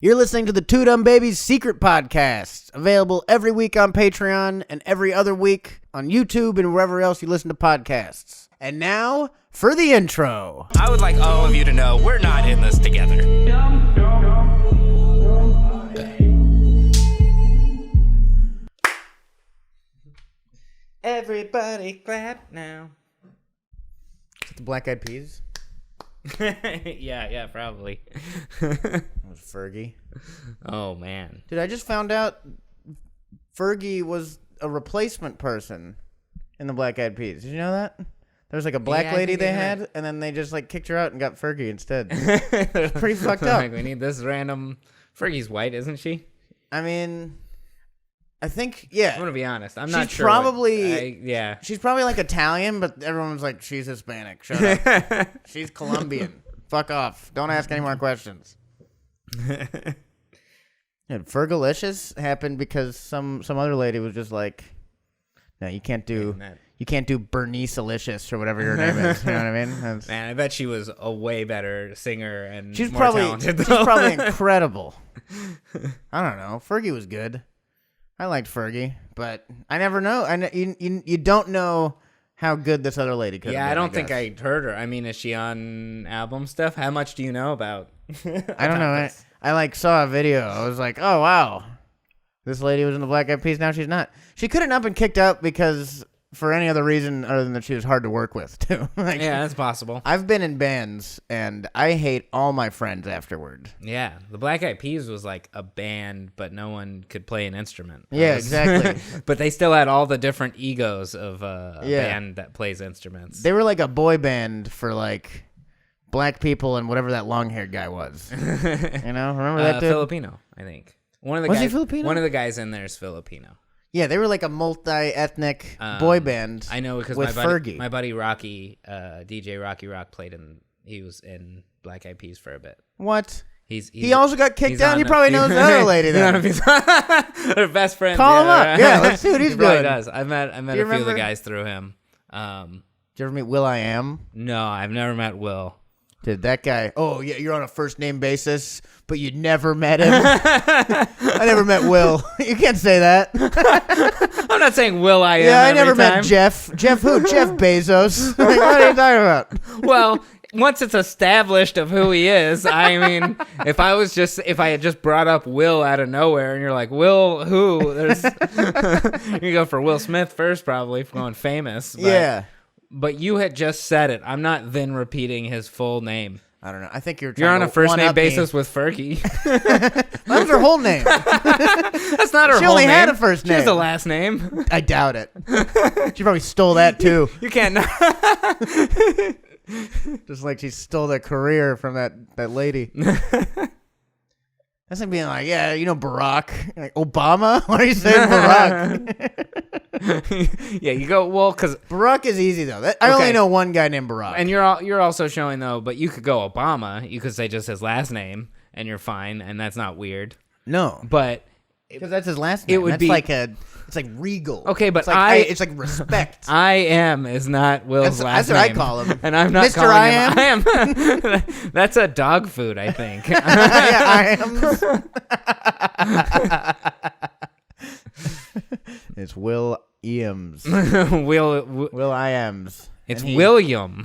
You're listening to the Two Dumb Babies Secret Podcast, available every week on Patreon and every other week on YouTube and wherever else you listen to podcasts. And now, for the intro. I would like all of you to know we're not in this together. Everybody clap now. Is it the Black Eyed Peas? yeah, probably. That was Fergie. Oh, man. Dude, I just found out Fergie was a replacement person in the Black Eyed Peas. Did you know that? There was like a black lady they had, and then they just like kicked her out and got Fergie instead. It's pretty fucked up. Like, we need this random... Fergie's white, isn't she? I mean, I think, yeah. I'm going to be honest. I'm not sure. She's probably like Italian, but everyone's like, she's Hispanic. Shut up. She's Colombian. Fuck off. Don't ask any more questions. Dude, Fergalicious happened because some other lady was just like, no, you can't do Bernice-alicious or whatever your name is. You know what I mean? Man, I bet she was a way better singer and she's more probably talented. She's probably incredible. I don't know. Fergie was good. I liked Fergie, but I never know. You don't know how good this other lady could have been. I don't think I heard her. I mean, is she on album stuff? How much do you know about? I don't know. I like saw a video. I was like, oh wow, this lady was in the Black Eyed Peas. Now she's not. She could have not been kicked out because for any other reason other than that she was hard to work with too. Like, yeah, that's possible. I've been in bands and I hate all my friends afterward. Yeah, the Black Eyed Peas was like a band, but no one could play an instrument. Yeah, exactly. But they still had all the different egos of a band that plays instruments. They were like a boy band for like black people and whatever that long-haired guy was. You know, remember that dude? Filipino, I think. Was he Filipino? One of the guys in there is Filipino. Yeah, they were like a multi-ethnic boy band. I know because Fergie. My buddy Rocky, DJ Rocky Rock he was in Black Eyed Peas for a bit. What? He also got kicked out. He probably knows the other lady then. They're best friends. Call him up. Yeah, let's see what he's he probably doing. Does. I met a few of the guys through him. Did you ever meet Will.I.am? No, I've never met Will. Dude, that guy. Oh, yeah, you're on a first name basis, but you never met him. I never met Will. You can't say that. I'm not saying Will.I.am. Yeah, I never met Jeff. Jeff who? Jeff Bezos. Like, what are you talking about? Well, once it's established of who he is, I mean, if I had just brought up Will out of nowhere, and you're like, Will who? You go for Will Smith first, probably, for going famous. But, yeah. But you had just said it. I'm not then repeating his full name. I don't know. I think you're on a first name basis with Fergie. That was her whole name. That's not her whole name. She only had a first name. She has a last name. I doubt it. She probably stole that too. You can't. Just like she stole the career from that lady. That's like being like, yeah, you know Barack. Like, Obama? Why are you saying Barack? Yeah, you go, well, because... Barack is easy, though. I only know one guy named Barack. And you're also showing, though, but you could go Obama. You could say just his last name, and you're fine, and that's not weird. No. But... Because that's his last name. It's like regal. Okay, but it's like respect. I am is not Will's last name. That's what I call him. And I'm not Mr. calling I him. am? I am. That's a dog food, I think. Yeah, I am. It's Will Eames. Will I Ams. It's William.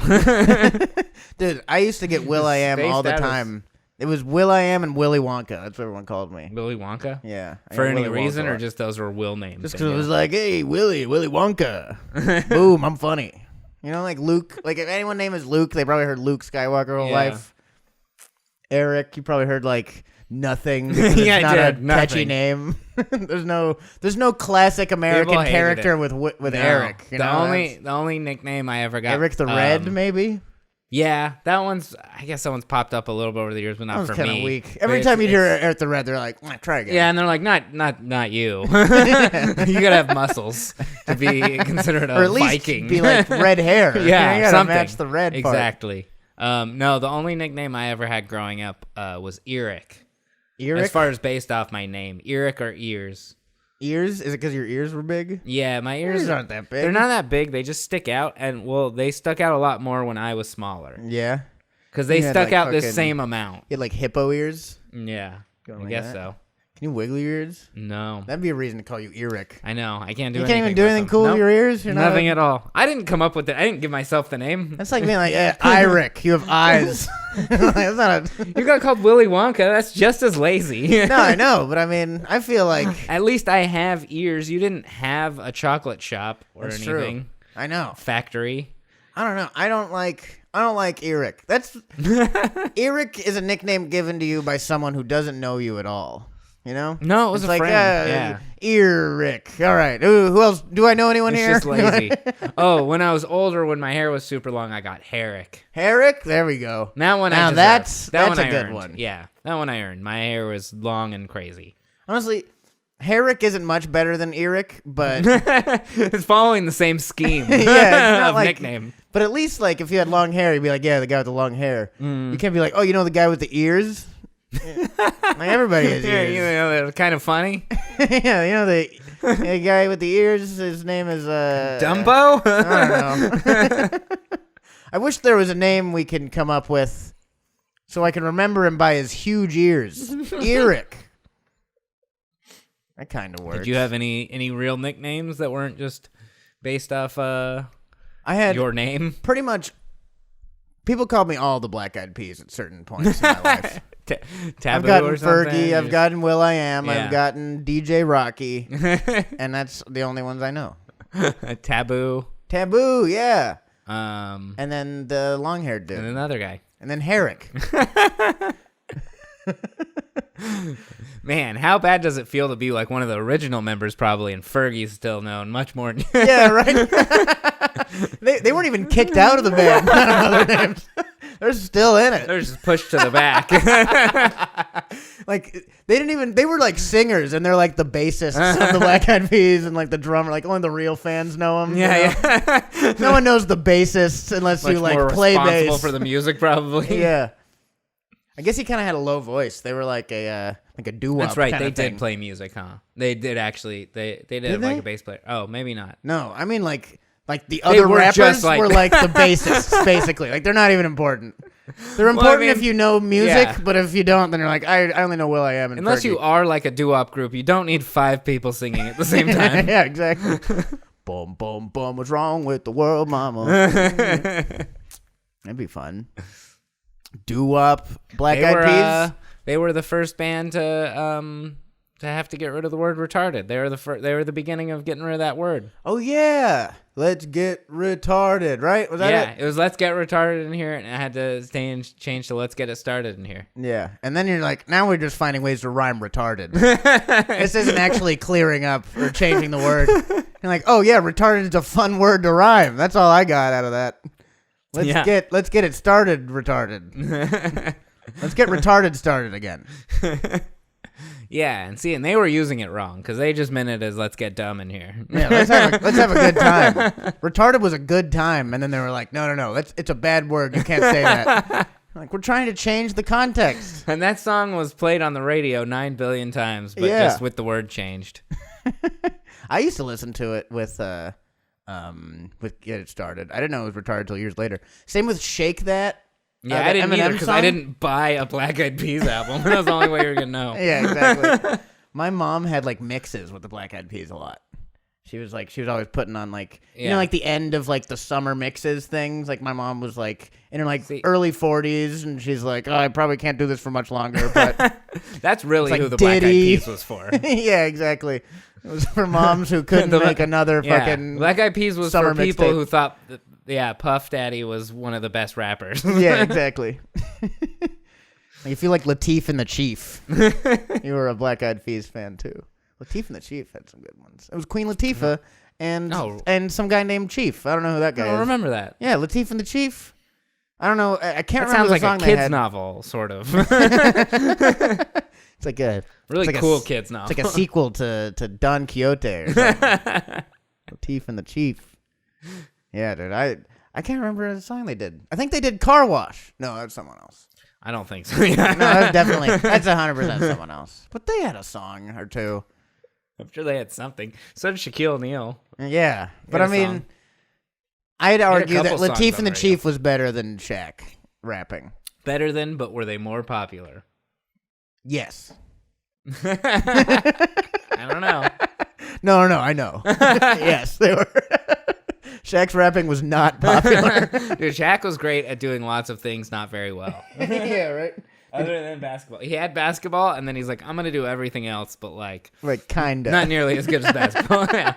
Dude, I used to get Will I Am all the time. It was Will.I.am and Willy Wonka. That's what everyone called me. Willy Wonka? Yeah. For any reason, or just those were Will names? Just because it was like, hey, Willy Wonka. Boom, I'm funny. You know, like Luke. Like, if anyone name is Luke, they probably heard Luke Skywalker whole life. Eric, you probably heard, like, nothing. Yeah, it's not a catchy name. There's no classic American character with Eric. You the only nickname I ever got. Eric the Red, maybe? Yeah, I guess that one's popped up a little bit over the years, but not for me. Kind of weak. Every time you hear Eric the Red, they're like, try again. Yeah, and they're like, not you. You gotta have muscles to be considered a Viking. Or at least be like red hair. Yeah, you gotta something. match the red part. Exactly. No, the only nickname I ever had growing up was Eric. Eric? As far as based off my name. Eric or Ears. Ears? Is it because your ears were big? Yeah, my ears aren't that big. They're not that big. They just stick out, and they stuck out a lot more when I was smaller. Yeah, because they stuck out this same amount. You had like hippo ears. Yeah, Going I like guess that. so. Can you wiggle your ears? No. That'd be a reason to call you Eric. I know. I can't do You anything. can't even do with anything them. cool with Nope. your ears? You're Nothing at all. I didn't come up with it. I didn't give myself the name. That's like being like, Eric, you have eyes. That's not You got called Willy Wonka. That's just as lazy. No, I know, but I mean, I feel like... At least I have ears. You didn't have a chocolate shop or That's anything. true. I know. Factory. I don't know. I don't like Eric. That's... Eric is a nickname given to you by someone who doesn't know you at all. You know? No, it was It's a like, friend. Yeah. Eric. All right. Ooh, who else? Do I know anyone It's here? just lazy. Oh, when I was older, when my hair was super long, I got Herrick. Herrick? There we go. That one Now I deserve. that's one a I good earned. one. Yeah, that one I earned. My hair was long and crazy. Honestly, Herrick isn't much better than Eric, but... It's following the same scheme Yeah, it's not of like- nickname. But at least, like, if you had long hair, you'd be like, yeah, the guy with the long hair. You can't be like, oh, you know the guy with the ears? Like, everybody has Yeah, ears. you know, they're kind of funny. Yeah, you know the guy with the ears, his name is... Dumbo? I don't know. I wish there was a name we can come up with so I can remember him by his huge ears. Eric. That kind of works. Did you have any real nicknames that weren't just based off I had your name? pretty much... People called me all the Black Eyed Peas at certain points in my life. Taboo I've gotten or something? Fergie, I've gotten Will I Am, Yeah. I've gotten DJ Rocky, and that's the only ones I know. Taboo. Taboo, yeah. And And then the long-haired dude. another guy. And then Herrick. Man, how bad does it feel to be like one of the original members probably, and Fergie's still known much more. Yeah, right? They weren't even kicked out of the band. None of other names. They're still in it. They're just pushed to the back. Like, they were like singers, and they're like the bassists of the Black Eyed Peas, and like the drummer. Like, only the real fans know them. Yeah. No one knows the bassists unless Much you like more play responsible bass. for the music, probably. Yeah. I guess he kind of had a low voice. They were like a doo-wop. That's right. kinda They thing. did play music, huh? They did actually. They did Did like they? a bass player. Oh, maybe not. No, I mean like the other were rappers just like- were like the bassists, basically. Like, they're not even important. They're important mean, if you know music, yeah. but if you don't, then you're like, I only know Will I Am and Unless Fergie. you are like a doo-wop group, you don't need 5 people singing at the same time. Yeah, exactly. Boom, boom, boom. What's wrong with the world, mama? That'd be fun. Doo-wop, Black Eyed Peas. They were the first band to have to get rid of the word retarded. They were the beginning of getting rid of that word. Oh yeah, let's get retarded. Right? Was that Yeah, it? it was let's get retarded in here, and I had to change to let's get it started in here. Yeah, and then you're like, now we're just finding ways to rhyme retarded. This isn't actually clearing up or changing the word. You're like, oh yeah, retarded is a fun word to rhyme. That's all I got out of that. Let's get it started, retarded. Let's get retarded started again. Yeah, and they were using it wrong because they just meant it as let's get dumb in here. Yeah, let's have a good time. Retarded was a good time, and then they were like, no, it's a bad word. You can't say that. Like, we're trying to change the context. And that song was played on the radio 9 billion times, but Yeah. just with the word changed. I used to listen to it with Get It Started. I didn't know it was retarded till years later. Same with Shake That. Yeah, the I didn't either Eminem because song? I didn't buy a Black Eyed Peas album. That was the only way you were gonna know. Yeah, exactly. My mom had like mixes with the Black Eyed Peas a lot. She was always putting on like, you know, Yeah. like the end of like the summer mixes things. Like my mom was like in her like See- early 40s, and she's like, oh, I probably can't do this for much longer. But That's really It's like who the Black Eyed Diddy. Peas was for. yeah, exactly. It was for moms who couldn't The- make another Yeah, fucking Black Eyed Peas was summer for people mixtape. who thought, Puff Daddy was one of the best rappers. Yeah, exactly. Like, you feel like Latif and the Chief. You were a Black Eyed Peas fan too. Latif and the Chief had some good ones. It was Queen Latifah and some guy named Chief. I don't know who that guy I don't is. remember that. Yeah, Latif and the Chief. I don't know. I can't That remember sounds the like song a they kid's had. novel, sort of. It's like a Really it's like cool a, kids novel. It's like a sequel to Don Quixote or something. Latif and the Chief. Yeah, dude. I can't remember the song they did. I think they did Car Wash. No, that's someone else. I don't think so. No, that's 100% someone else. But they had a song or two. I'm sure they had something. So did Shaquille O'Neal. Yeah, but had I a mean, song. I'd argue that couple songs Latif on and the the Chief was better than Shaq rapping. Better than, but were they more popular? Yes. I don't know. No, I know. Yes, they were. Shaq's rapping was not popular. Dude, Shaq was great at doing lots of things not very well. Yeah, right. Other than basketball. He had basketball, and then he's like, I'm going to do everything else, but like kind of. not nearly as good as basketball. Yeah.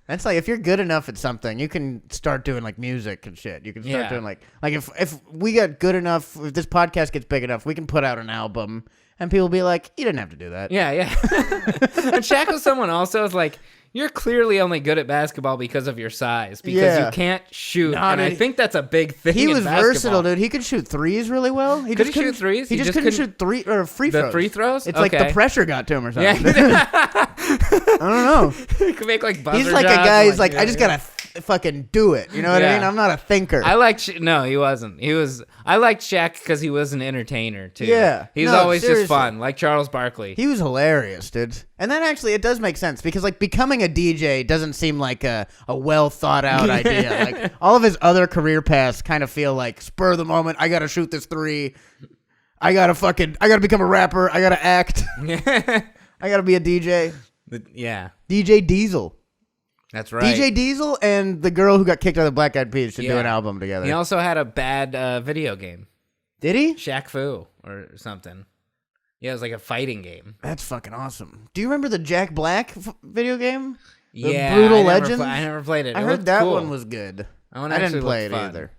That's like, if you're good enough at something, you can start doing like music and shit. You can start doing like if we got good enough, if this podcast gets big enough, we can put out an album and people be like, you didn't have to do that. Yeah. And Shaq was someone also was like, you're clearly only good at basketball because of your size, because you can't shoot. And I think that's a big thing. He was basketball. Versatile, dude. He could shoot threes really well. Could he shoot threes? He just couldn't shoot free throws. The free throws? It's like the pressure got to him or something. Yeah. I don't know. He could make like buzzer He's like a guy who's like, I just gotta fucking do it. You know what I mean? I'm not a thinker. I like no, he wasn't. I liked Shaq because he was an entertainer too. Yeah. He's always just fun, like Charles Barkley. He was hilarious, dude. And then actually it does make sense because like becoming a DJ doesn't seem like a well thought out idea. Like all of his other career paths kind of feel like spur of the moment, I gotta shoot this three. I gotta become a rapper. I gotta act. I gotta be a DJ. Yeah. DJ Diesel. That's right. DJ Diesel and the girl who got kicked out of the Black Eyed Peas should do an album together. He also had a bad video game. Did he? Shaq Fu or something. Yeah, it was like a fighting game. That's fucking awesome. Do you remember the Jack Black video game? The Yeah. Brutal Legends? I never played it. I heard that one was good. I didn't play it either.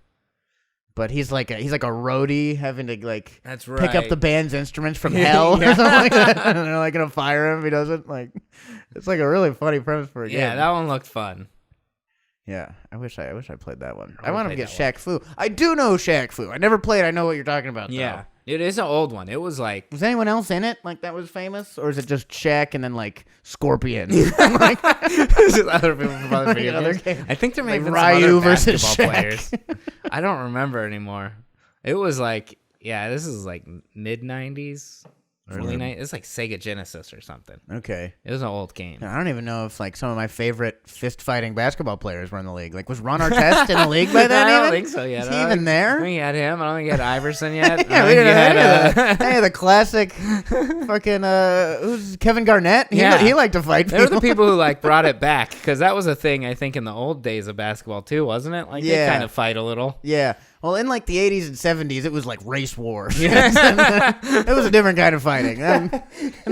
But he's like a roadie having to like That's right. pick up the band's instruments from hell or something like that. And they're like gonna fire him if he doesn't. Like, it's like a really funny premise for a game. Yeah, that one looked fun. Yeah, I wish I played that one. I want to get Shaq Fu. I do know Shaq Fu. I never played. I know what you're talking about. Yeah, though. it is an old one. It was like, was anyone else in it like that was famous, or is it just Shaq and then like Scorpion? Like, other people from other video games. I think there may have been Ryu some other versus basketball Shaq. players. I don't remember anymore. It was like, yeah, this is like mid '90s. Early night, it's like Sega Genesis or something. Okay, it was an old game. I don't even know if like some of my favorite fist fighting basketball players were in the league. Like, was Ron Artest in the league by then? I don't think so yet. Is he even there? I think you had him. I don't think you had Iverson yet. Yeah, we didn't have any of the classic fucking who's Kevin Garnett? He liked to fight. They were the people who like brought it back because that was a thing I think in the old days of basketball too, wasn't it? Like they kind of fight a little. Yeah. Well, in like the 80s and 70s, it was like race war. It was a different kind of fighting. In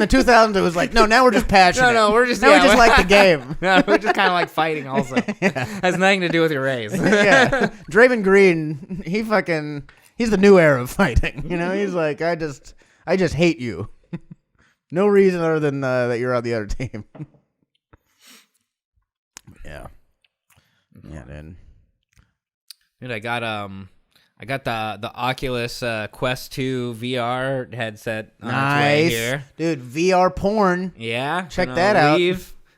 the 2000s, it was like, no, now we're just passionate. No, we're just we just like the game. No, we're just kind of like fighting. Also, has nothing to do with your race. Yeah, Draymond Green, he's the new era of fighting. You know, he's like, I just hate you. No reason other than that you're on the other team. Yeah, dude. Dude, I got the Oculus Quest 2 VR headset on its way here. Dude, VR porn. Yeah. Check that out.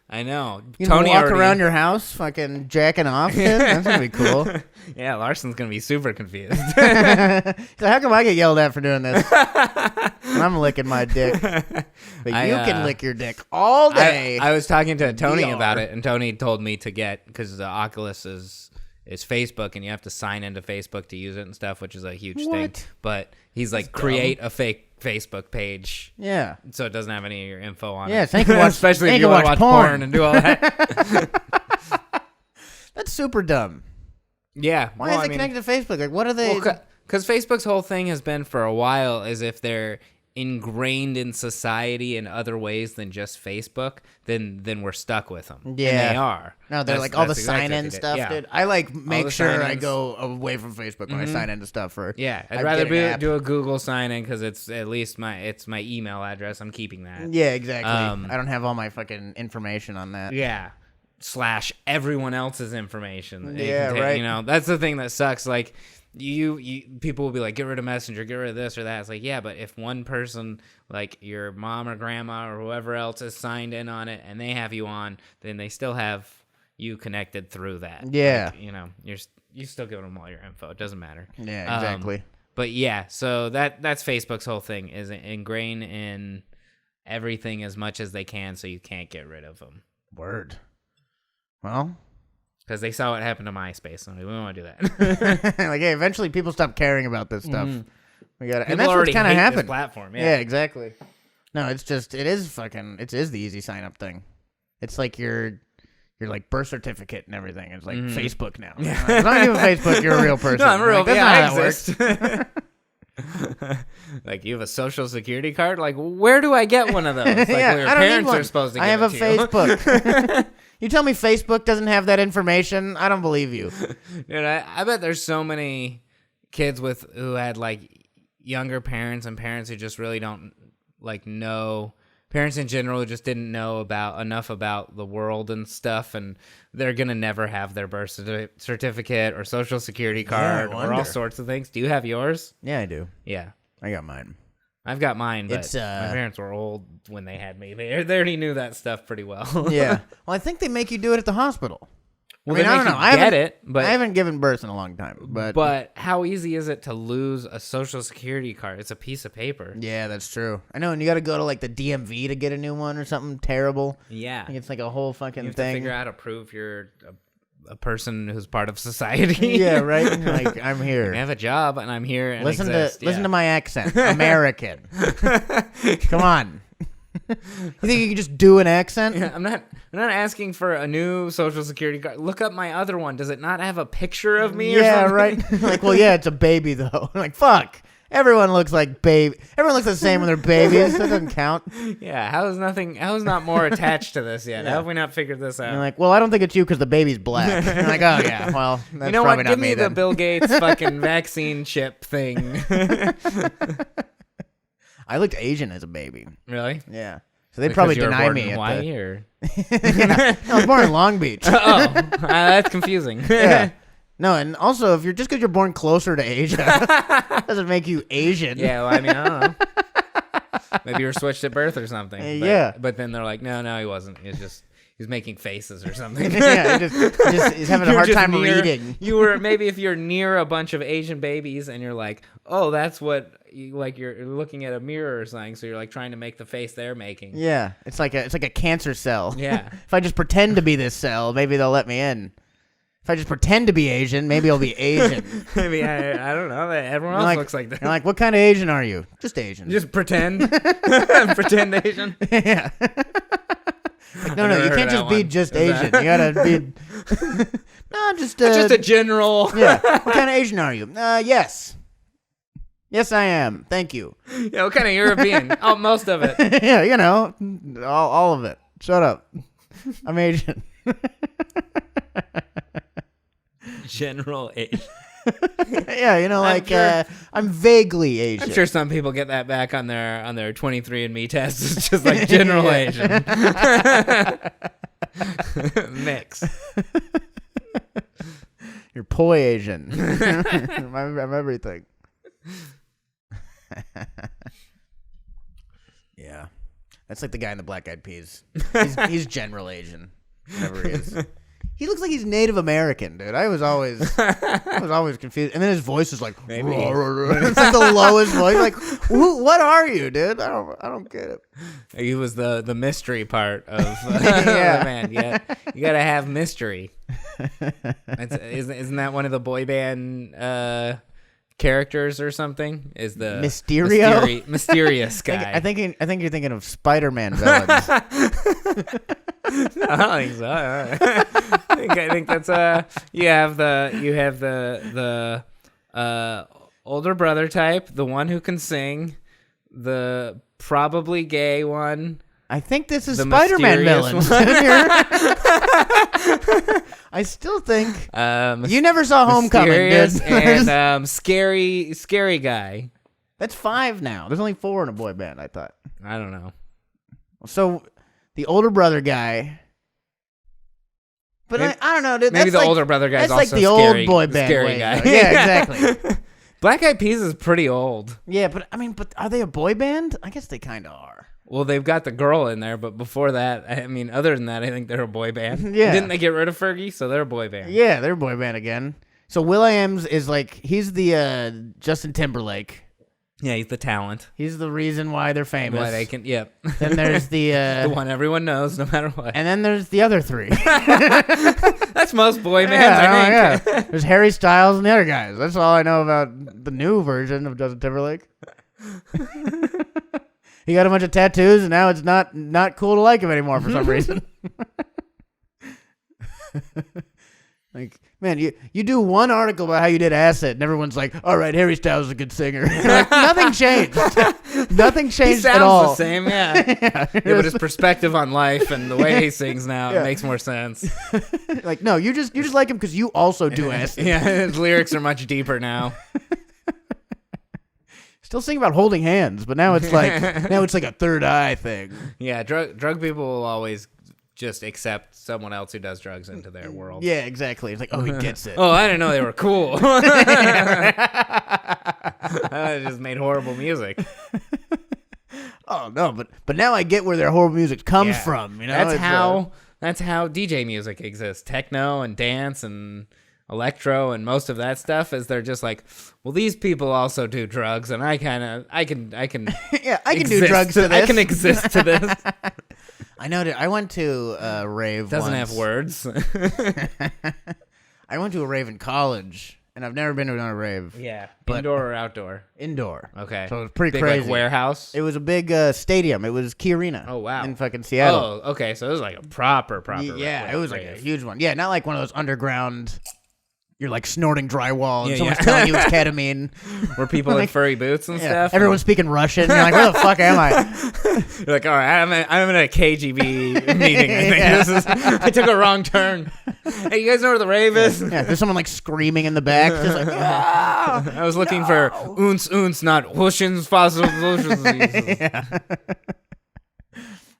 I know. You Tony walk around your house fucking jacking off. That's going to be cool. Yeah, Larston's going to be super confused. So how come I get yelled at for doing this? I'm licking my dick. But you can lick your dick all day. I was talking to Tony about it, and Tony told me to get, because the Oculus is Facebook, and you have to sign into Facebook to use it and stuff, which is a huge thing. But he's like, create a fake Facebook page. Yeah. So it doesn't have any of your info on it. Yeah, so you can watch, especially if you want to watch porn and do all that. That's super dumb. Yeah. Why is it connected to Facebook? Like, what are they? Because Facebook's whole thing has been for a while is if they're ingrained in society in other ways than just Facebook, then we're stuck with them. Yeah, and they are. No, they're like all the sign-in stuff, dude. I like make sure I go away from Facebook when I sign into stuff. I'd rather do a Google sign-in because it's at least my email address. I'm keeping that. Yeah, exactly. I don't have all my fucking information on that. Yeah. / everyone else's information. Yeah, right. You know, that's the thing that sucks. Like, you people will be like, get rid of Messenger, get rid of this or that. It's like, yeah, but if one person, like your mom or grandma or whoever else is signed in on it and they have you on, then they still have you connected through that. Yeah. Like, you know, you still give them all your info. It doesn't matter. Yeah, exactly. But yeah, so that's Facebook's whole thing, is ingrain in everything as much as they can so you can't get rid of them. Word. Well, because they saw what happened to MySpace, and we don't want to do that. Like, hey, eventually people stop caring about this stuff. We got, and People that's what's kind of happened. Platform, yeah, exactly. No, it is the easy sign up thing. It's like your like birth certificate and everything. It's like Facebook now. Yeah. As long as you have a Facebook, you're a real person. No, I'm real. Like, that's Yeah, not how that I exist. Like, you have a social security card? Like, where do I get one of those? Like, Yeah, your I don't need parents one. are supposed to give I have it a to Facebook. You tell me Facebook doesn't have that information? I don't believe you. Dude, I bet there's so many kids who had like younger parents and parents who just really don't like know. Parents in general who just didn't know enough about the world and stuff, and they're gonna never have their birth certificate or social security card or all sorts of things. Do you have yours? Yeah, I do. Yeah, I got mine. I've got mine, but It's, my parents were old when they had me. They already knew that stuff pretty well. Yeah. Well, I think they make you do it at the hospital. Well, I mean, they I make don't you know. I get it, but I haven't given birth in a long time. But how easy is it to lose a social security card? It's a piece of paper. Yeah, that's true. I know, and you got to go to like the DMV to get a new one or something terrible. Yeah, It's like a whole fucking you have thing. to figure out how to prove you're a person who's part of society. Yeah, right. Like, I'm here. I have a job and I'm here. And Listen exist. to my accent, American. Come on. You think you can just do an accent? Yeah, I'm not asking for a new social security card. Look up my other one. Does it not have a picture of me? Yeah, or something? right. Like, well, yeah, it's a baby though. Like, fuck. Everyone looks like baby. Everyone looks the same when they're babies. That doesn't count. Yeah. How is not more attached to this yet? Yeah. How have we not figured this out? You're like, well, I don't think it's you because the baby's black. You're like, oh yeah, well, that's you know probably what? not Give me me the then. Bill Gates fucking vaccine chip thing. I looked Asian as a baby. Really? Yeah. So they'd probably deny me. In At Hawaii, the... or? Yeah. I was born in Long Beach. That's confusing. Yeah. No, and also, if you're just because you're born closer to Asia, doesn't make you Asian. Yeah, well, I mean, I don't know. Maybe you were switched at birth or something. But, yeah. But then they're like, no, he wasn't. He's making faces or something. Yeah, he's having a hard time reading. You were maybe if you're near a bunch of Asian babies and you're like, oh, that's what you're looking at a mirror or something. So you're like trying to make the face they're making. Yeah, it's like a cancer cell. Yeah. If I just pretend to be this cell, maybe they'll let me in. If I just pretend to be Asian, maybe I'll be Asian. Maybe I don't know. Everyone else looks like that. You're like, what kind of Asian are you? Just Asian. Just pretend. Pretend Asian. Yeah. Like, no, you can't just be just Asian. You gotta be. No, just a general. Yeah. What kind of Asian are you? Yes. Yes, I am. Thank you. Yeah, what kind of European? Oh, most of it. Yeah, you know, all of it. Shut up. I'm Asian. General Asian. Yeah, you know, like sure- I'm vaguely Asian. I'm sure some people get that back on their 23andMe test. It's just like general Asian. Mix. You're poi Asian. I'm everything. Yeah, that's like the guy in the Black Eyed Peas. He's general Asian, whatever he is. He looks like he's Native American, dude. I was always confused. And then his voice is like, Maybe. It's like the lowest voice. Like, what are you, dude? I don't get it. He was the mystery part of Yeah. the band. You gotta have mystery. Isn't that one of the boy band characters or something? Is the Mysterio? mysterious guy? I think you're thinking of Spider-Man villains. No, I don't think so. I think that's you have the older brother type, the one who can sing, the probably gay one. I think this is The Spider-Man mysterious villains. I still think you never saw Homecoming, mysterious dude. and scary guy. That's 5 now. There's only 4 in a boy band, I thought. I don't know. So the older brother guy. But Maybe- I don't know, dude. Maybe That's the like, older brother guy's that's like also the scary, old boy band scary way, guy. though. Yeah, exactly. Black Eyed Peas is pretty old. Yeah, but are they a boy band? I guess they kind of are. Well, they've got the girl in there, but before that, I mean, other than that, I think they're a boy band. Yeah. Didn't they get rid of Fergie? So they're a boy band. Yeah, they're a boy band again. So Will.i.am's is like, he's the Justin Timberlake. Yeah, he's the talent. He's the reason why they're famous. Why they can, yep. Then there's the the one everyone knows, no matter what. and then there's the other 3. That's most boy bands, I think. Yeah. There's Harry Styles and the other guys. That's all I know about the new version of Justin Timberlake. He got a bunch of tattoos, and now it's not cool to like him anymore for some reason. Like, man, you do one article about how you did acid, and everyone's like, all right, Harry Styles is a good singer. Like, nothing changed. Nothing changed at all. He sounds the same, yeah. But his perspective on life and the way he sings now it makes more sense. Like, no, you just like him because you also do acid. Yeah, his lyrics are much deeper now. Still sing about holding hands, but now it's like a third eye thing. Yeah, drug people will always just accept someone else who does drugs into their world. Yeah, exactly. It's like, oh, he gets it. Oh, I didn't know they were cool. I just made horrible music. Oh no, but now I get where their horrible music comes from. You know, that's how DJ music exists. Techno and dance and electro and most of that stuff is they're just like, well, these people also do drugs, and I can yeah, I can do drugs to this. I can exist to this. I know. I went to a rave. Doesn't once. have words. I went to a rave in college, and I've never been to a rave. Yeah, but indoor or outdoor? Indoor. Okay, so it was pretty big, crazy. Like warehouse. It was a big stadium. It was Key Arena. Oh wow, in fucking Seattle. Oh, okay, so it was like a proper. Yeah, rave. It was like a huge one. Yeah, not like one of those underground. You're like snorting drywall, and someone's yeah. telling you it's ketamine. Were people in furry boots and stuff? Everyone's speaking Russian. You're like, where the fuck am I? You're like, all right, I'm in a KGB meeting. I think I took a wrong turn. Hey, you guys know where the rave is? Yeah, there's someone like screaming in the back, just like, ah, I was looking for uns, not hushins, yeah.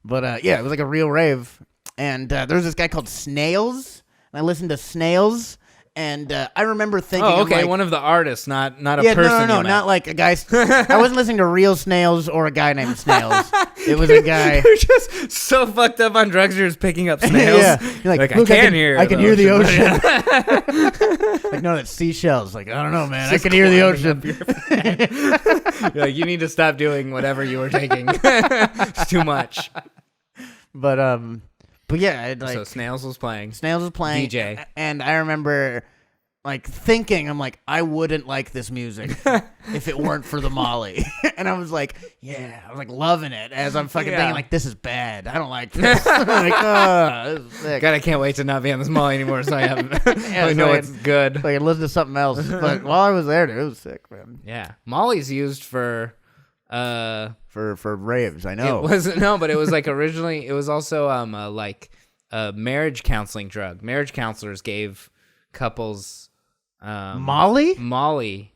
But yeah, it was like a real rave, and there was this guy called Snails, and I listened to Snails. And I remember thinking, oh, okay, like, one of the artists, not a person. No, not like a guy. I wasn't listening to real snails or a guy named Snails. It was a guy. You're just so fucked up on drugs. You're just picking up snails. Yeah, you're like I can hear. I can hear the ocean. Like, no, that's seashells. Like, I don't know, man. I can hear the ocean. You're like, you need to stop doing whatever you were taking. It's too much. But yeah, so Snails was playing. DJ, and I remember like thinking, I'm like, I wouldn't like this music if it weren't for the Molly. And I was like, yeah, I was like loving it as I'm fucking thinking like, this is bad. I don't like this. I'm like, oh, this is sick. God, I can't wait to not be on this Molly anymore, so I know it's good. So I can listen to something else. But while I was there, dude, it was sick, man. Yeah, Molly's used for raves. I know. It wasn't but it was like originally it was also like a marriage counseling drug. Marriage counselors gave couples Molly. The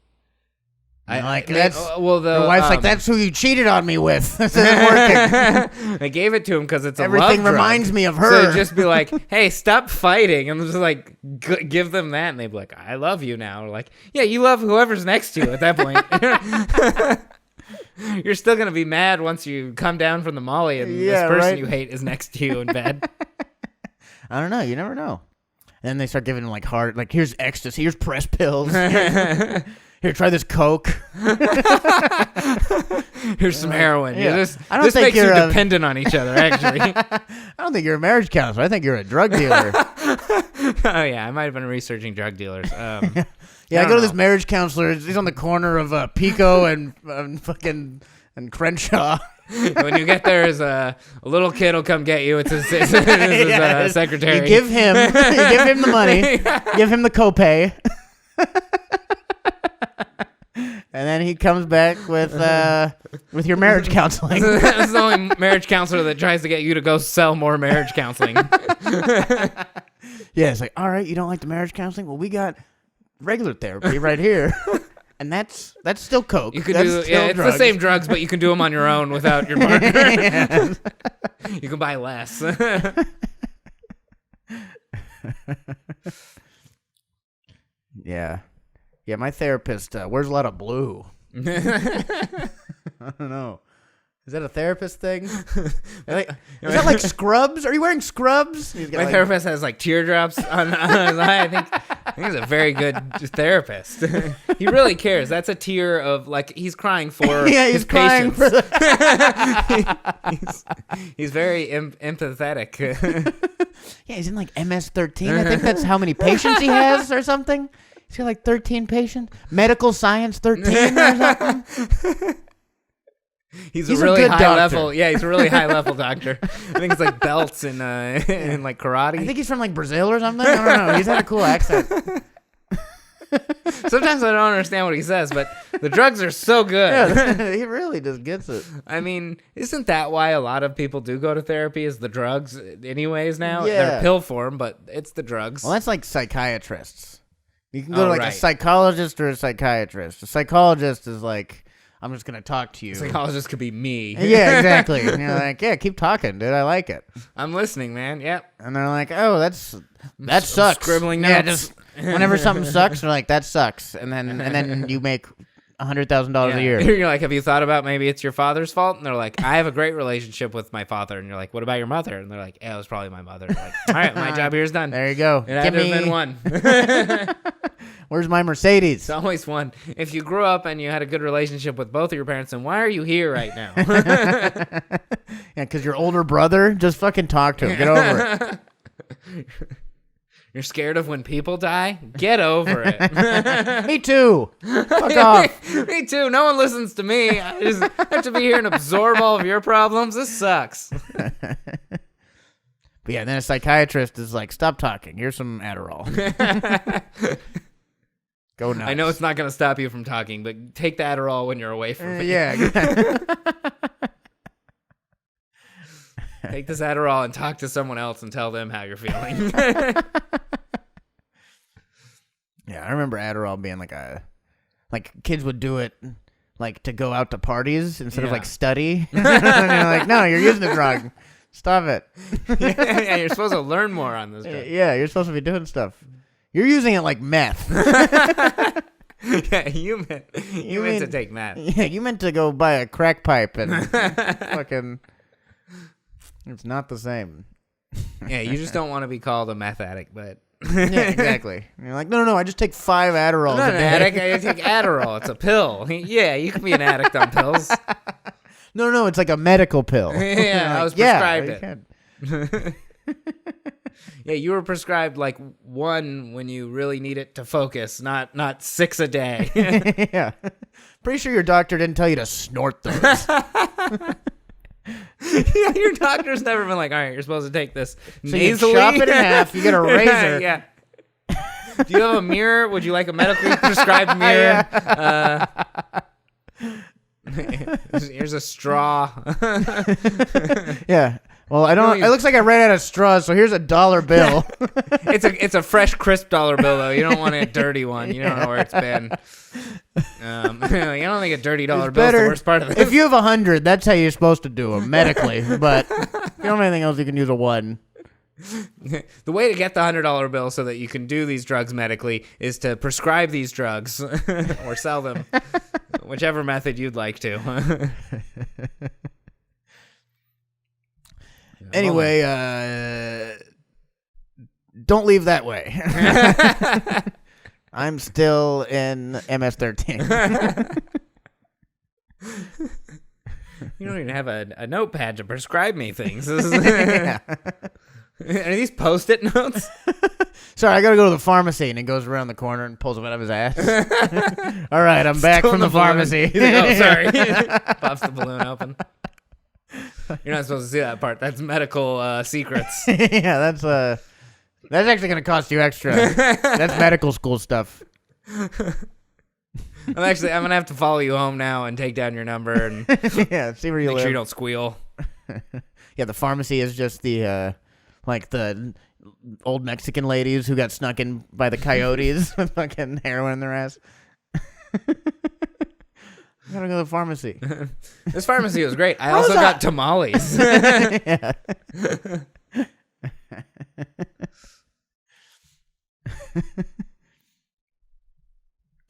wife's like, that's who you cheated on me with. This isn't working. They gave it to him because it's everything a love reminds drug. Me of her. So just be like, hey, stop fighting, and just like give them that, and they'd be like, I love you now. Or like, yeah, you love whoever's next to you at that point. You're still going to be mad once you come down from the Molly and this person you hate is next to you in bed. I don't know. You never know. And then they start giving him like here's ecstasy, here's press pills. Here, try this Coke. Here's some heroin. Yeah. This think makes you you're dependent on each other, actually. I don't think you're a marriage counselor. I think you're a drug dealer. Oh, yeah. I might have been researching drug dealers. Yeah, I go to this marriage counselor. He's on the corner of Pico and fucking and Crenshaw. When you get there, a little kid will come get you. It's his secretary. You give him the money. Give him the copay. And then he comes back with your marriage counseling. This is the only marriage counselor that tries to get you to go sell more marriage counseling. Yeah, it's like, all right, you don't like the marriage counseling? Well, we got regular therapy right here. And that's still Coke. You could it's the same drugs, but you can do them on your own without your partner. You can buy less. Yeah. Yeah, my therapist wears a lot of blue. I don't know. Is that a therapist thing? Is that like scrubs? Are you wearing scrubs? My therapist has like teardrops on his eye. I think he's a very good therapist. He really cares. That's a tear of like he's crying for his crying patients. He's very empathetic. Yeah, he's in like MS-13. I think that's how many patients he has or something. He's got like 13 patients. Medical science 13 or something. He's a really good high doctor. level. Yeah, he's a really high level doctor. I think it's like belts in like karate. I think he's from like Brazil or something. I don't know. He's had a cool accent. Sometimes I don't understand what he says, but the drugs are so good. Yeah, he really just gets it. I mean, isn't that why a lot of people do go to therapy? Is the drugs, anyways? Now Yeah. they're pill form, but it's the drugs. Well, that's like psychiatrists. You can go to like a psychologist or a psychiatrist. A psychologist is like, I'm just gonna talk to you. Psychologist could be me. Yeah, exactly. And you're like, yeah, keep talking, dude. I like it. I'm listening, man. Yep. And they're like, oh, that sucks. Scribbling Yeah, notes. just whenever something sucks, they're like, that sucks. And then you make $100,000 a year. You're like, have you thought about maybe it's your father's fault? And they're like, I have a great relationship with my father. And you're like, what about your mother? And they're like, yeah, it was probably my mother. Like, all right, my job here is done. There you go. It had to have been one. Where's my Mercedes? It's always one. If you grew up and you had a good relationship with both of your parents, then why are you here right now? Yeah, because your older brother, just fucking talk to him. Get over it. You're scared of when people die? Get over it. Me too. Fuck off. Me too. No one listens to me. I just have to be here and absorb all of your problems. This sucks. But yeah, then a psychiatrist is like, stop talking. Here's some Adderall. Go nuts. I know it's not going to stop you from talking, but take the Adderall when you're away from me. Yeah. Take this Adderall and talk to someone else and tell them how you're feeling. Yeah, I remember Adderall being like kids would do it like to go out to parties instead of like study. And you're like, no, you're using the drug. Stop it. Yeah, you're supposed to learn more on this drug. Yeah, you're supposed to be doing stuff. You're using it like meth. Yeah, you meant to take meth. Yeah, you meant to go buy a crack pipe and fucking... It's not the same. Yeah, you just don't want to be called a meth addict, but... Yeah, exactly. And you're like, no, I just take 5 Adderalls I'm not a an day. addict. I take Adderall. It's a pill. Yeah, you can be an addict on pills. No, it's like a medical pill. Yeah, Like, I was prescribed you it. can. Yeah, you were prescribed like 1 when you really need it to focus, not 6 a day. Yeah. Pretty sure your doctor didn't tell you to snort those. Yeah, your doctor's never been like, all right, you're supposed to take this So nasally. you chop it in half, you get a razor. Yeah. Do you have a mirror? Would you like a medically prescribed mirror? Here's a straw. Yeah. Well, I don't. It looks like I ran out of straws, so here's a $1 bill. It's a fresh, crisp $1 bill though. You don't want a dirty one. You don't know where it's been. You don't think a dirty $1 bill is the worst part of this. If you have 100, that's how you're supposed to do them medically. But if you don't have anything else, you can use a 1. The way to get the $100 bill so that you can do these drugs medically is to prescribe these drugs or sell them, whichever method you'd like to. Anyway, don't leave that way. I'm still in MS-13. You don't even have a notepad to prescribe me things. Yeah. Are these Post-it notes? Sorry, I gotta go to the pharmacy, and he goes around the corner and pulls them out of his ass. All right, I'm back Still from in the balloon. pharmacy. He's like, oh, sorry. Pops the balloon open. You're not supposed to see that part. That's medical secrets. Yeah, that's actually gonna cost you extra. That's medical school stuff. I'm gonna have to follow you home now and take down your number and Yeah, see where you make live. sure you don't squeal. Yeah, the pharmacy is just the like the old Mexican ladies who got snuck in by the coyotes with fucking heroin in their ass. I gotta go to the pharmacy. This pharmacy was great. I also got tamales. Yeah.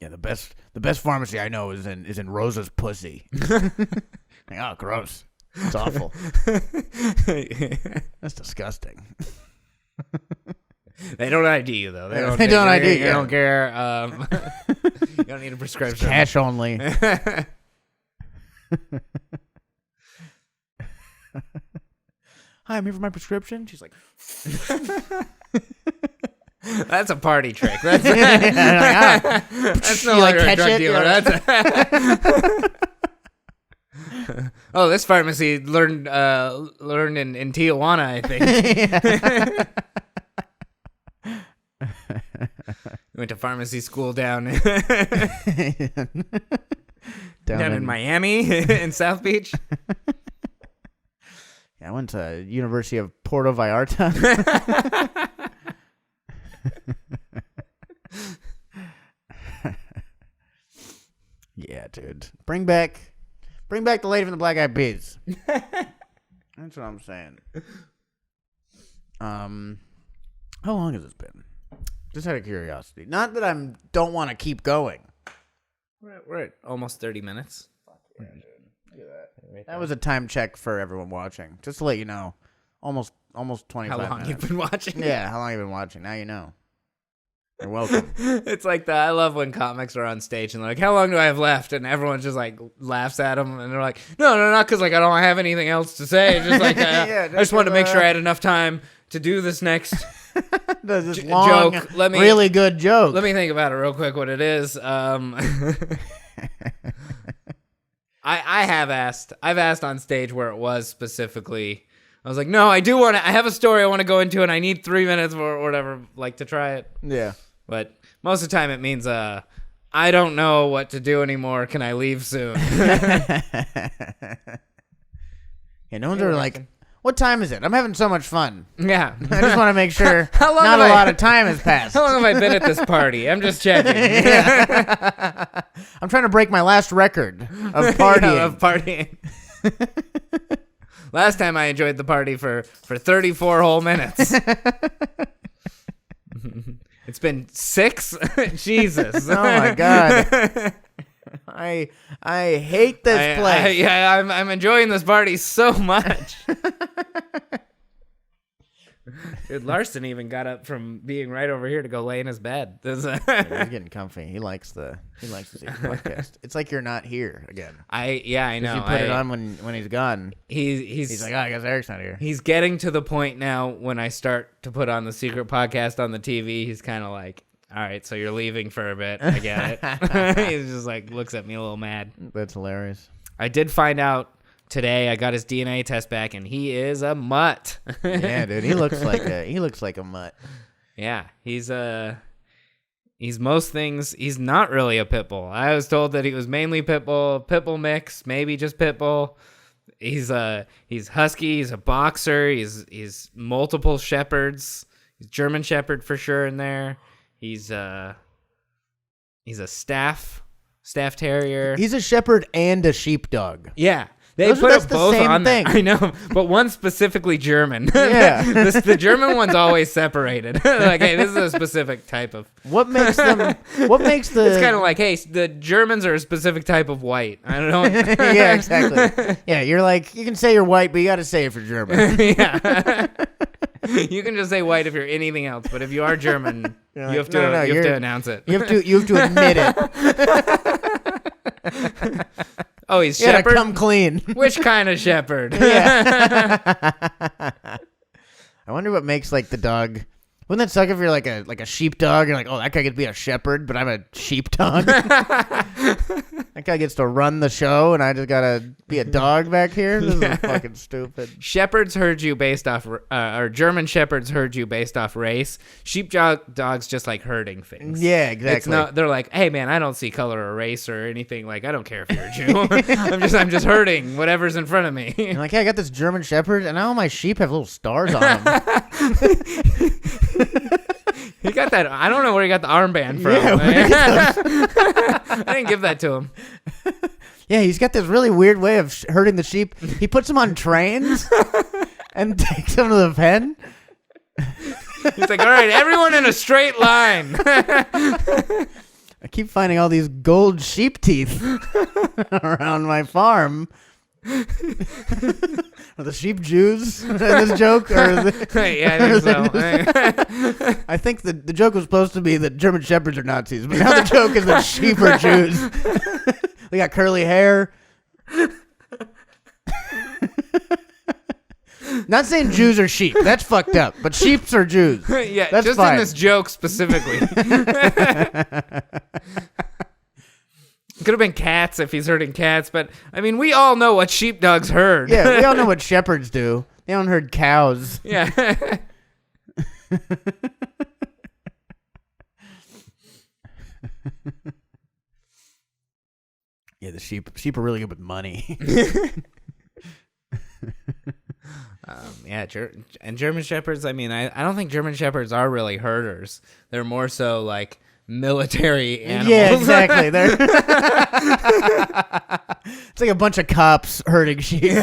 Yeah, the best pharmacy I know is in Rosa's pussy. Like, oh, gross. It's awful. That's disgusting. They don't ID you though. They don't ID you. You don't care. You don't need a prescription. Cash only. Hi, I'm here for my prescription. She's like, That's a party trick. That's yeah, like, that's no You, like, longer a catch drug it, dealer. you're That's Oh, this pharmacy learned in Tijuana, I think. Went to pharmacy school down in Miami, in South Beach. Yeah, I went to University of Puerto Vallarta. Yeah, dude. Bring back the lady from the Black Eyed Peas. That's what I'm saying. How long has this been? Just out of curiosity. Not that I don't want to keep going. We're at almost 30 minutes. Fuck yeah, dude. Look at that. That was a time check for everyone watching. Just to let you know. Almost 25 How long minutes. you've been watching? Yeah, how long you've been watching. Now you know. You're welcome. It's like that. I love when comics are on stage and they're like, how long do I have left? And everyone just like laughs at them and they're like, no, not because like I don't have anything else to say. Just like I just wanted to make sure I had enough time to do this next this long, joke. Really good joke. Let me think about it real quick. What it is. I've asked on stage where it was specifically. I was like, no, I have a story I want to go into and I need 3 minutes or whatever, like to try it. Yeah. But most of the time it means, I don't know what to do anymore. Can I leave soon? Yeah, no one's ever like, what time is it? I'm having so much fun. Yeah. I just want to make sure How long not have a I- lot of time has passed. How long have I been at this party? I'm just checking. I'm trying to break my last record of partying. Yeah, of partying. Last time I enjoyed the party for 34 whole minutes. It's been 6? Jesus. Oh my God. I hate this place. I'm enjoying this party so much. Dude, Larston even got up from being right over here to go lay in his bed. Yeah, he's getting comfy. He likes to see the podcast. It's like you're not here again. I know. You put it on when he's gone. He's like, oh, I guess Eric's not here. He's getting to the point now when I start to put on the secret podcast on the TV, he's kind of like, all right, so you're leaving for a bit. I get it. He's just like, looks at me a little mad. That's hilarious. I did find out today, I got his DNA test back, and he is a mutt. Yeah, dude, he looks like a mutt. Yeah, he's most things. He's not really a pit bull. I was told that he was mainly pit bull mix, maybe just pit bull. He's husky. He's a boxer. He's multiple shepherds. He's German shepherd for sure in there. He's a staff terrier. He's a shepherd and a sheepdog. Yeah. They put that's it the both same on thing. there. I know, but one's specifically German. Yeah. The German one's always separated. Like, hey, this is a specific type of. What makes the? It's kind of like, hey, the Germans are a specific type of white. I don't know. Yeah, exactly. Yeah, you're like, you can say you're white, but you got to say it for German. Yeah. You can just say white if you're anything else, but if you are German, you have to announce it. You have to admit it. Oh, he's Yeah, shepherd. come clean. Which kind of shepherd? Yeah. I wonder what makes like the dog. Wouldn't that suck if you're like a sheepdog? You're like, oh, that guy could be a shepherd, but I'm a sheepdog. That guy gets to run the show, and I just gotta be a dog back here. This is fucking stupid. Shepherds herd you based off, or German shepherds herd you based off race. Sheepdogs just like herding things. Yeah, exactly. They're like, hey man, I don't see color or race or anything. Like, I don't care if you're a Jew. I'm just herding whatever's in front of me. You're like, hey, I got this German shepherd, and now all my sheep have little stars on them. He got that. I don't know where he got the armband from. Yeah, I didn't give that to him. Yeah, he's got this really weird way of herding the sheep. He puts them on trains and takes them to the pen. He's like, all right, everyone in a straight line. I keep finding all these gold sheep teeth around my farm. Are the sheep Jews in this joke? Yeah, I think so. I think the joke was supposed to be that German shepherds are Nazis, but now the joke is that sheep are Jews. They got curly hair. Not saying Jews are sheep. That's fucked up. But sheeps are Jews. Yeah, that's just fine. in this joke specifically. could have been cats if he's herding cats, but I mean, we all know what sheepdogs herd. Yeah, we all know what shepherds do. They don't herd cows. Yeah. Yeah, the sheep are really good with money. Yeah, and German Shepherds, I mean, I don't think German Shepherds are really herders. They're more so like military animals. Yeah, exactly. It's like a bunch of cops herding sheep.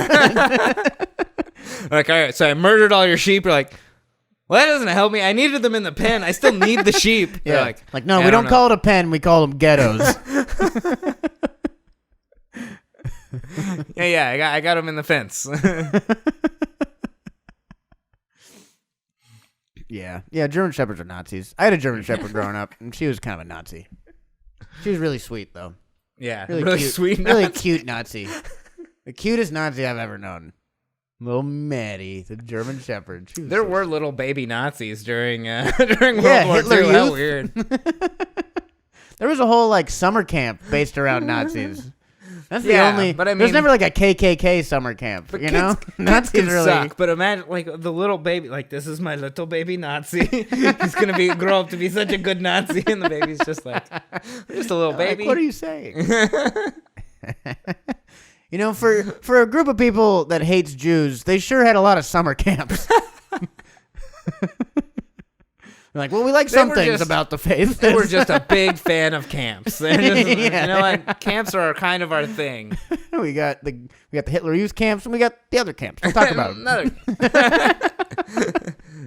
Like, all right, so I murdered all your sheep. You're like, well, that doesn't help me. I needed them in the pen. I still need the sheep. Yeah. They're like, no, we don't call it a pen. We call them ghettos. yeah, I got them in the fence. Yeah, German Shepherds are Nazis. I had a German Shepherd growing up, and she was kind of a Nazi. She was really sweet, though. Yeah, really cute, sweet, really cute Nazi. The cutest Nazi I've ever known. Little Maddie, the German Shepherd. There were little baby Nazis during during World War Hitler II. How Youth. weird. There was a whole like summer camp based around Nazis. That's the Yeah, only. but I there's mean- never like a KKK summer camp. But You know, kids Nazis can really suck. But imagine like the little baby, like this is my little baby Nazi. He's gonna grow up to be such a good Nazi, and the baby's just like, just a little baby. Like, what are you saying? You know, for a group of people that hates Jews, they sure had a lot of summer camps. Like, well, we like some were things just- about the faith. We're just a big fan of camps. They're just, Yeah. You know what? Camps are kind of our thing. we got the Hitler Youth camps, and we got the other camps. We'll talk about them.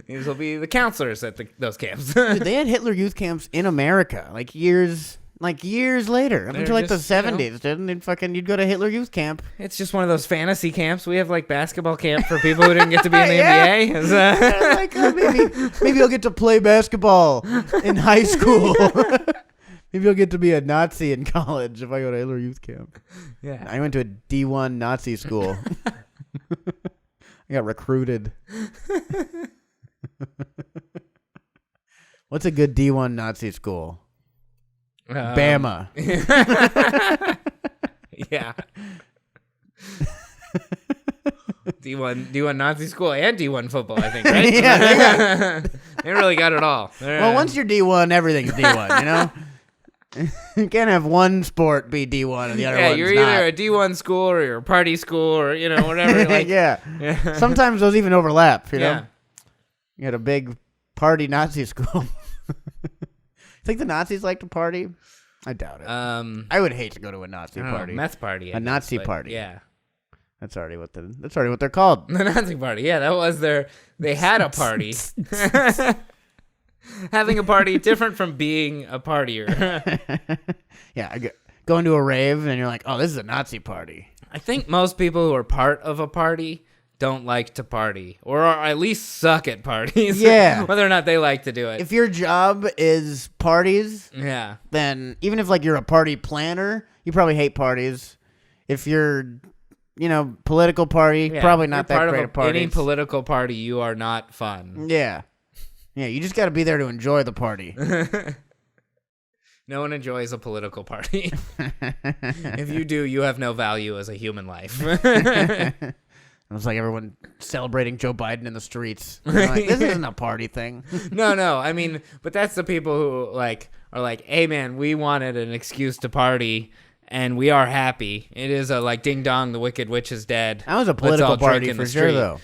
These will be the counselors at those camps. Dude, they had Hitler Youth camps in America, like years later, up They're until like the just, you know- 70s, didn't it? You'd go to Hitler Youth camp. It's just one of those fantasy camps. We have like basketball camp for people who didn't get to be in the Yeah. NBA. Is that- Like, maybe I'll get to play basketball in high school. Maybe I'll get to be a Nazi in college if I go to Hitler Youth camp. Yeah. I went to a D1 Nazi school. I got recruited. What's a good D1 Nazi school? Bama. Yeah. D1 Nazi school and D1 football, I think, right? Yeah, They really got it all. Well, once you're D1, everything's D1, you know? You can't have one sport be D1 and the other one's you're not. either a D1 school or you're a party school or, you know, whatever. Like, yeah. Sometimes those even overlap, you know? Yeah. You had a big party Nazi school. Think the Nazis like to party? I doubt it. I would hate to go to a Nazi party. Meth party. A Nazi party. Yeah. That's already what they're called. The Nazi party. Yeah, that was they had a party. Having a party different from being a partier. Yeah, go into a rave and you're like, oh, this is a Nazi party. I think most people who are part of a party don't like to party, or at least suck at parties. Yeah. Whether or not they like to do it. If your job is parties, Yeah. then even if like you're a party planner, you probably hate parties. If you're, political party, Yeah. probably not You're that part great of at parties. any political party, you are not fun. Yeah. Yeah, you just got to be there to enjoy the party. No one enjoys a political party. If you do, you have no value as a human life. It was like everyone celebrating Joe Biden in the streets. They're like, this isn't a party thing. No. I mean, but that's the people who are like, hey man, we wanted an excuse to party, and we are happy. It is a ding dong, the Wicked Witch is dead. That was a Let's all political drink party in the for sure, street. though.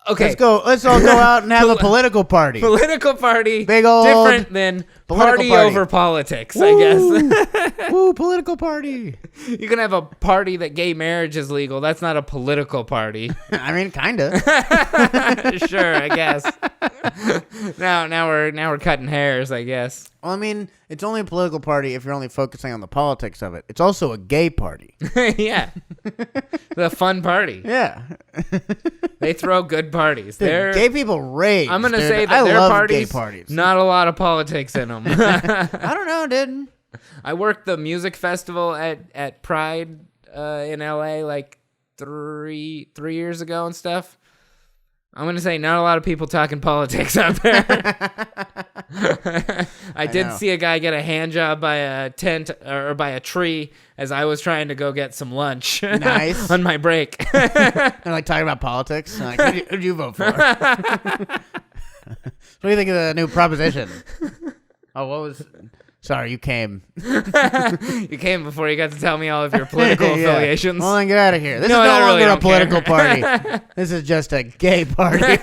Okay, Let's all go out and have a political party. political party, Big old different than political party party. over politics, I guess. Woo, political party. You can have a party that gay marriage is legal. That's not a political party. I mean, kind of. Sure, I guess. Now we're cutting hairs, I guess. Well, I mean, it's only a political party if you're only focusing on the politics of it. It's also a gay party. Yeah. The fun party. Yeah. They throw good parties. Dude, gay people rage. I'm gonna dude. say I that their love gay parties, parties. not a lot of politics in them. I don't know, dude. I worked the music festival at Pride in LA like three years ago and stuff. I'm gonna say not a lot of people talking politics out there. I did know. see a guy get a hand job by a tent or by a tree as I was trying to go get some lunch. Nice. On my break. They're like talking about politics. Like, who'd you vote for? What do you think of the new proposition? Oh, what was... Sorry, you came. You came before you got to tell me all of your political affiliations. Well, then get out of here. This No, is I no really longer a don't political care. party. This is just a gay party.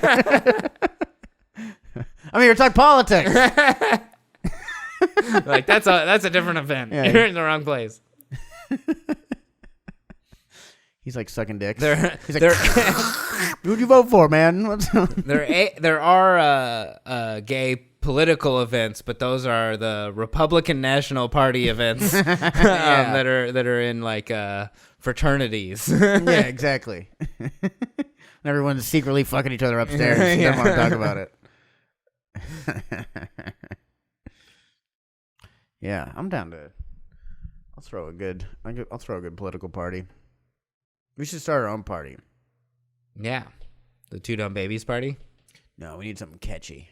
I'm here to talk politics. Like that's a different event. Yeah. You're in the wrong place. He's like sucking dicks. He's like, who'd you vote for, man? There are gay political events, but those are the Republican National Party events that are in like fraternities. Yeah, exactly. And everyone's secretly fucking each other upstairs. They don't want to talk about it. Yeah, I'm down to. I'll throw a good political party. We should start our own party. Yeah, the Two Dumb Babies party. No, we need something catchy.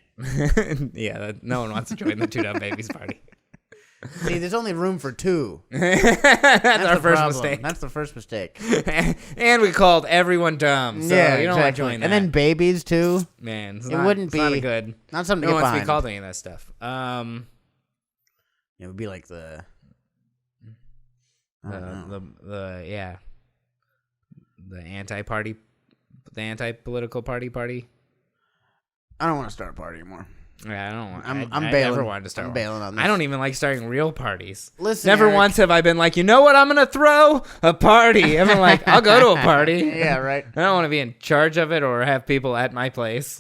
Yeah, no one wants to join the Two Dumb Babies party. See, there's only room for two. That's our first problem. mistake. That's the first mistake. And we called everyone dumb, so Yeah, you don't want to exactly. join that. And then babies too. Man, It wouldn't not be- a good. Not something No to one get wants to be behind. called any of that stuff. It would be like the. I don't know. the anti-party, the anti-political party. I don't want to start a party anymore. Yeah, I don't want. I'm I bailing. never wanted to start. I'm one. bailing on this. I don't even like starting real parties. Listen, never Eric. once have I been like, you know what, I'm gonna throw a party. I've been like, I'll go to a party. Yeah, right. I don't want to be in charge of it or have people at my place.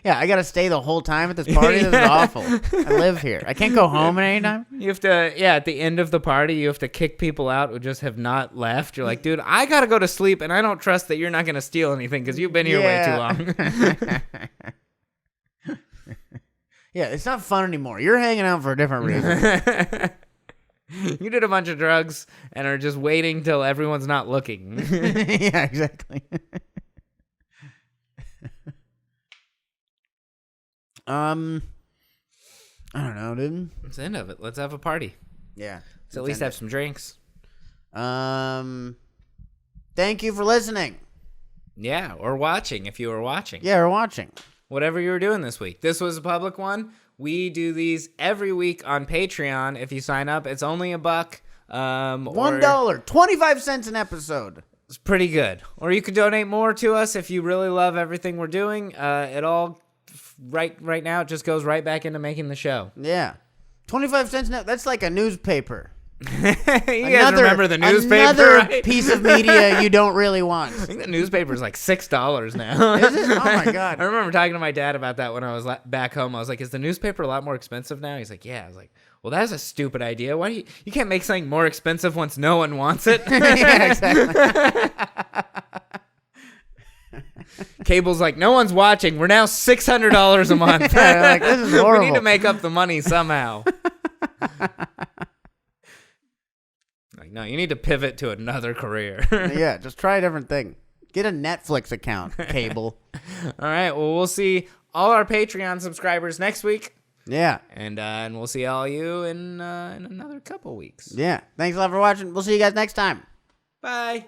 Yeah, I gotta stay the whole time at this party. This is awful. I live here. I can't go home at any time. You have to, at the end of the party, you have to kick people out who just have not left. You're like, dude, I gotta go to sleep, and I don't trust that you're not gonna steal anything because you've been here way too long. Yeah, it's not fun anymore. You're hanging out for a different reason. You did a bunch of drugs and are just waiting till everyone's not looking. Yeah, exactly. I don't know, dude. That's the end of it. Let's have a party. Yeah. So at least have some drinks. Thank you for listening. Yeah, or watching if you were watching. Yeah, we're watching. Whatever you were doing this week. This was a public one. We do these every week on Patreon. If you sign up, it's only $1. $1, 25 cents an episode. It's pretty good. Or you could donate more to us if you really love everything we're doing. It all right now it just goes right back into making the show. Yeah. 25 cents now. That's like a newspaper. You guys remember the newspaper? Another Right? piece of media you don't really want. I think the newspaper is like $6 now. Is it? Oh my God. I remember talking to my dad about that when I was back home. I was like, "Is the newspaper a lot more expensive now?" He's like, "Yeah." I was like, "Well, that's a stupid idea. Why do you can't make something more expensive once no one wants it?" Yeah, exactly. Cable's like, "No one's watching. We're now $600 a month." Yeah, like, this is horrible. We need to make up the money somehow. Like, no, you need to pivot to another career. Yeah, just try a different thing. Get a Netflix account, Cable. All right. Well, we'll see all our Patreon subscribers next week. Yeah. And we'll see all you in another couple weeks. Yeah. Thanks a lot for watching. We'll see you guys next time. Bye.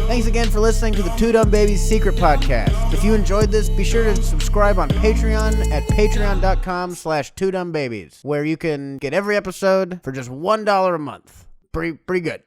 Thanks again for listening to the Two Dumb Babies Secret Podcast. If you enjoyed this, be sure to subscribe on Patreon at patreon.com/twodumbbabies, where you can get every episode for just $1 a month. Pretty good.